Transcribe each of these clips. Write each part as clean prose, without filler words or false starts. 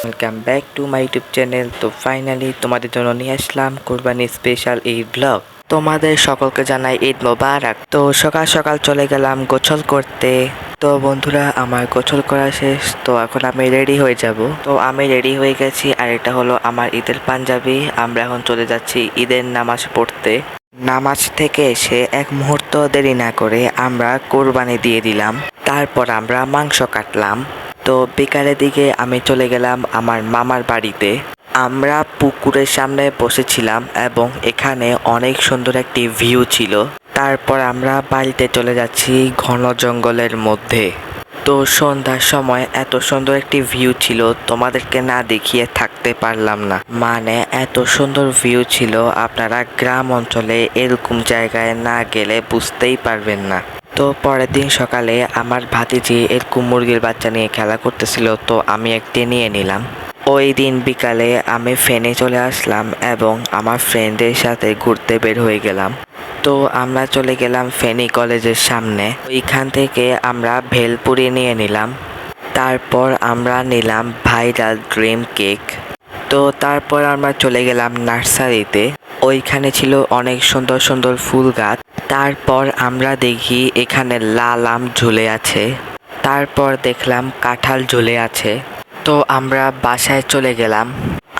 Welcome back to my YouTube channel. তো finally তোমাদের জন্য নিয়ে আসলাম কোরবানি স্পেশাল ঈদ ব্লগ। তোমাদের সকলকে জানাই ঈদ মোবারক। তো সকাল সকাল চলে গেলাম গোসল করতে। তো বন্ধুরা, আমার গোসল করা শেষ, তো এখন আমি রেডি হয়ে যাব। তো আমি রেডি হয়ে গেছি, আর এটা হলো আমার ঈদের পাঞ্জাবি। আমরা এখন চলে যাচ্ছি ঈদের নামাজ পড়তে। নামাজ থেকে এসে এক মুহূর্ত দেরি না করে আমরা কোরবানি দিয়ে দিলাম। তারপর আমরা মাংস কাটলাম। তো বিকালের দিকে আমি চলে গেলাম আমার মামার বাড়িতে। আমরা পুকুরের সামনে বসেছিলাম এবং এখানে অনেক সুন্দর একটি ভিউ ছিল। তারপর আমরা বাড়িতে চলে যাচ্ছি ঘন জঙ্গলের মধ্যে। তো সন্ধ্যার সময় এত সুন্দর একটি ভিউ ছিল, তোমাদেরকে না দেখিয়ে থাকতে পারলাম না। মানে এত সুন্দর ভিউ ছিল, আপনারা গ্রাম অঞ্চলে এরকম জায়গায় না গেলে বুঝতেই পারবেন না। তো পরের দিন সকালে আমার ভাতিজি এরকম মুরগির বাচ্চা নিয়ে খেলা করতেছিল, তো আমি একটি নিয়ে নিলাম। ওই দিন বিকালে আমি ফেনে চলে আসলাম এবং আমার ফ্রেন্ডের সাথে ঘুরতে বের হয়ে গেলাম। তো আমরা চলে গেলাম ফেনী কলেজের সামনে। ওইখান থেকে আমরা ভেলপুরি নিয়ে নিলাম। তারপর আমরা নিলাম ভাইরাল ড্রিম কেক। তো তারপর আমরা চলে গেলাম নার্সারিতে। ওইখানে ছিল অনেক সুন্দর সুন্দর ফুল গাছ। তারপর আমরা দেখি এখানে লাল আম ঝুলে আছে। তারপর দেখলাম কাঁঠাল ঝুলে আছে। তো আমরা বাসায় চলে গেলাম।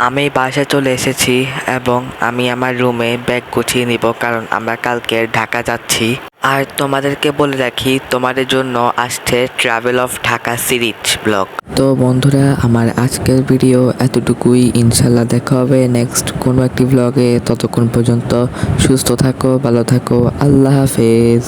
আমি বাসায় চলে এসেছি এবং আমি আমার রুমে ব্যাগ গুছিয়ে নিব, কারণ আমরা কালকে ঢাকা যাচ্ছি। আর তোমাদেরকে বলে রাখি, তোমাদের জন্য আসছে travel of Dhaka series blog. তো বন্ধুরা, আমার আজকের ভিডিও এতটুকুই। ইনশাল্লাহ দেখা হবে নেক্সট কোনো একটি ব্লগে। ততক্ষণ পর্যন্ত সুস্থ থাকো, ভালো থাকো, আল্লাহ হাফেজ।